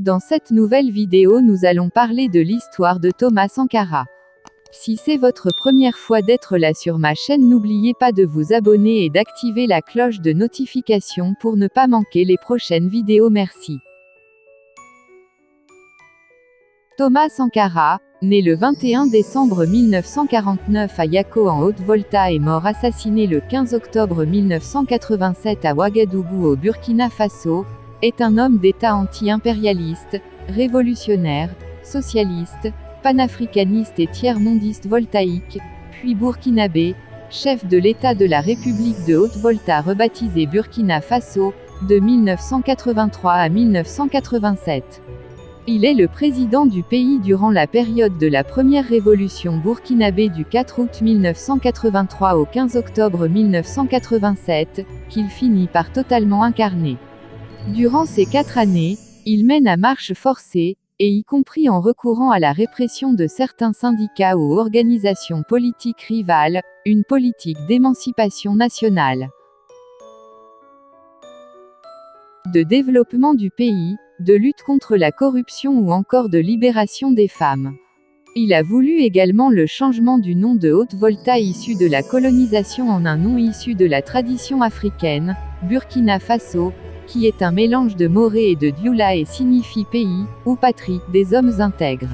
Dans cette nouvelle vidéo nous allons parler de l'histoire de Thomas Sankara. Si c'est votre première fois d'être là sur ma chaîne, n'oubliez pas de vous abonner et d'activer la cloche de notification pour ne pas manquer les prochaines vidéos. Merci. Thomas Sankara, né le 21 décembre 1949 à Yako en Haute-Volta et mort assassiné le 15 octobre 1987 à Ouagadougou au Burkina Faso, est un homme d'État anti-impérialiste, révolutionnaire, socialiste, panafricaniste et tiers-mondiste voltaïque, puis burkinabé, chef de l'État de la République de Haute-Volta rebaptisé Burkina Faso, de 1983 à 1987. Il est le président du pays durant la période de la première révolution burkinabé du 4 août 1983 au 15 octobre 1987, qu'il finit par totalement incarner. Durant ces 4 années, il mène à marche forcée, et y compris en recourant à la répression de certains syndicats ou organisations politiques rivales, une politique d'émancipation nationale, de développement du pays, de lutte contre la corruption ou encore de libération des femmes. Il a voulu également le changement du nom de Haute-Volta issu de la colonisation en un nom issu de la tradition africaine, Burkina Faso, qui est un mélange de Moré et de Dioula et signifie pays, ou patrie, des hommes intègres.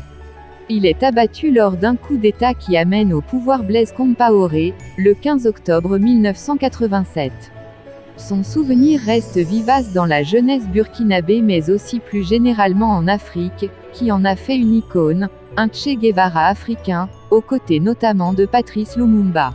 Il est abattu lors d'un coup d'État qui amène au pouvoir Blaise Compaoré, le 15 octobre 1987. Son souvenir reste vivace dans la jeunesse burkinabé mais aussi plus généralement en Afrique, qui en a fait une icône, un Che Guevara africain, aux côtés notamment de Patrice Lumumba.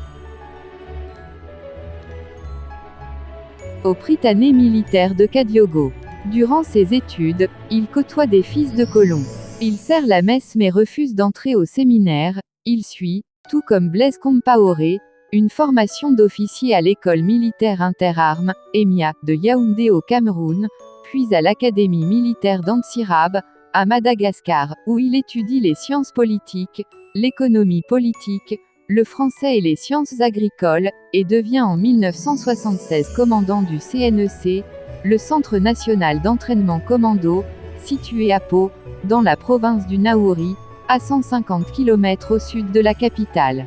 Au Prytanée militaire de Kadiogo. Durant ses études, il côtoie des fils de colons. Il sert la messe mais refuse d'entrer au séminaire. Il suit, tout comme Blaise Compaoré, une formation d'officier à l'école militaire interarmes, EMIA, de Yaoundé au Cameroun, puis à l'académie militaire d'Antsirab, à Madagascar, où il étudie les sciences politiques, l'économie politique, le français et les sciences agricoles, et devient en 1976 commandant du CNEC, le Centre national d'entraînement commando, situé à Pau, dans la province du Naouri, à 150 km au sud de la capitale.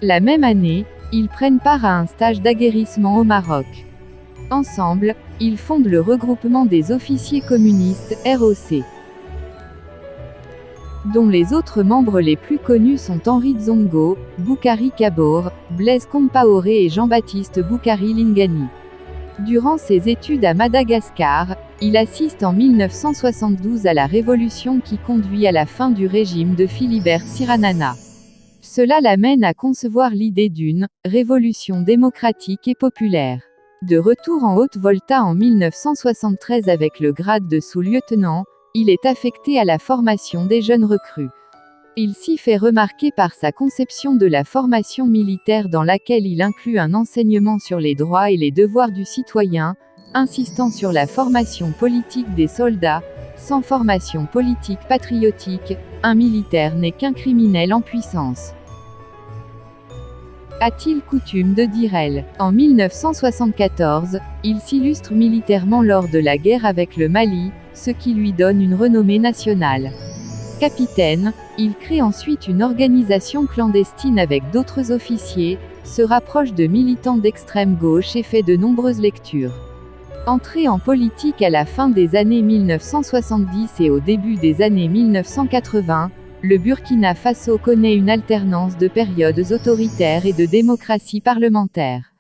La même année, ils prennent part à un stage d'aguerrissement au Maroc. Ensemble, ils fondent le regroupement des officiers communistes, ROC, dont les autres membres les plus connus sont Henri Tsongo, Boukari Kabour, Blaise Compaoré et Jean-Baptiste Boukari Lingani. Durant ses études à Madagascar, il assiste en 1972 à la révolution qui conduit à la fin du régime de Philibert Tsiranana. Cela l'amène à concevoir l'idée d'une « révolution démocratique et populaire ». De retour en Haute-Volta en 1973 avec le grade de sous-lieutenant, il est affecté à la formation des jeunes recrues. Il s'y fait remarquer par sa conception de la formation militaire dans laquelle il inclut un enseignement sur les droits et les devoirs du citoyen, insistant sur la formation politique des soldats. Sans formation politique patriotique, un militaire n'est qu'un criminel en puissance. A-t-il coutume de dire elle? En 1974, il s'illustre militairement lors de la guerre avec le Mali, ce qui lui donne une renommée nationale. Capitaine, il crée ensuite une organisation clandestine avec d'autres officiers, se rapproche de militants d'extrême gauche et fait de nombreuses lectures. Entré en politique à la fin des années 1970 et au début des années 1980, le Burkina Faso connaît une alternance de périodes autoritaires et de démocratie parlementaire.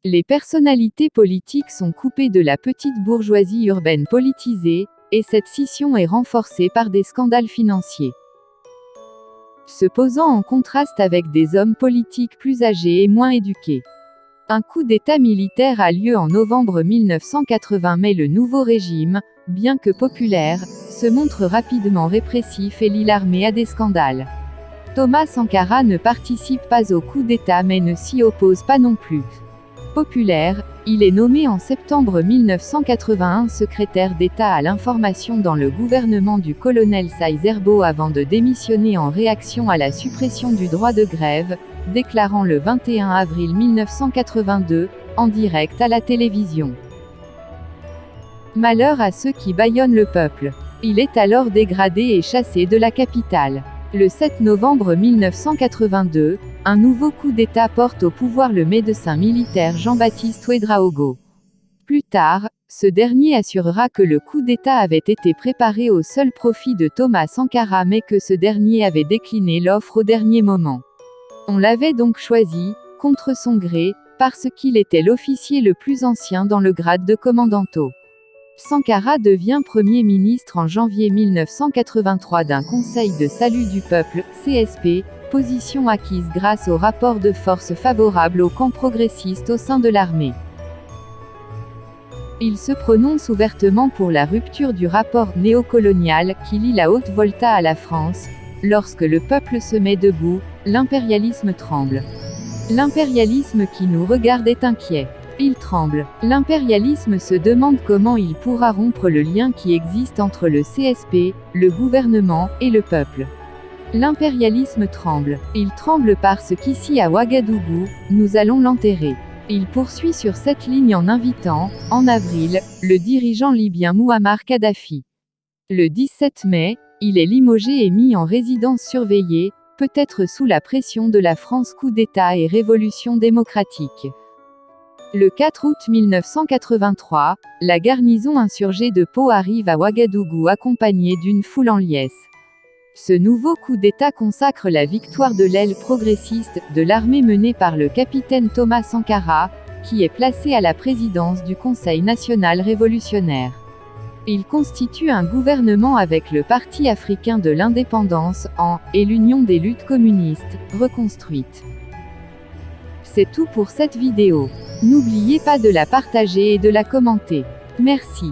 Les personnalités politiques sont coupées de la petite bourgeoisie urbaine politisée, et cette scission est renforcée par des scandales financiers, se posant en contraste avec des hommes politiques plus âgés et moins éduqués. Un coup d'État militaire a lieu en novembre 1980 mais le nouveau régime, bien que populaire, se montre rapidement répressif et lie l'armée à des scandales. Thomas Sankara ne participe pas au coup d'État mais ne s'y oppose pas non plus. Populaire, il est nommé en septembre 1981 secrétaire d'État à l'information dans le gouvernement du colonel Saïd Zerbo avant de démissionner en réaction à la suppression du droit de grève, déclarant le 21 avril 1982, en direct à la télévision. Malheur à ceux qui bâillonnent le peuple. Il est alors dégradé et chassé de la capitale. Le 7 novembre 1982, un nouveau coup d'État porte au pouvoir le médecin militaire Jean-Baptiste Ouédraogo. Plus tard, ce dernier assurera que le coup d'État avait été préparé au seul profit de Thomas Sankara mais que ce dernier avait décliné l'offre au dernier moment. On l'avait donc choisi, contre son gré, parce qu'il était l'officier le plus ancien dans le grade de commandanto. Sankara devient Premier ministre en janvier 1983 d'un Conseil de salut du peuple, CSP, position acquise grâce au rapport de force favorable au camp progressiste au sein de l'armée. Il se prononce ouvertement pour la rupture du rapport néocolonial qui lie la Haute-Volta à la France. Lorsque le peuple se met debout, l'impérialisme tremble. L'impérialisme qui nous regarde est inquiet. Il tremble. L'impérialisme se demande comment il pourra rompre le lien qui existe entre le CSP, le gouvernement, et le peuple. L'impérialisme tremble. Il tremble parce qu'ici à Ouagadougou, nous allons l'enterrer. Il poursuit sur cette ligne en invitant, en avril, le dirigeant libyen Mouammar Kadhafi. Le 17 mai, il est limogé et mis en résidence surveillée, peut-être sous la pression de la France. Coup d'État et révolution démocratique. Le 4 août 1983, la garnison insurgée de Pau arrive à Ouagadougou accompagnée d'une foule en liesse. Ce nouveau coup d'État consacre la victoire de l'aile progressiste de l'armée menée par le capitaine Thomas Sankara, qui est placé à la présidence du Conseil national révolutionnaire. Il constitue un gouvernement avec le Parti africain de l'indépendance, et l'Union des luttes communistes, reconstruite. C'est tout pour cette vidéo. N'oubliez pas de la partager et de la commenter. Merci.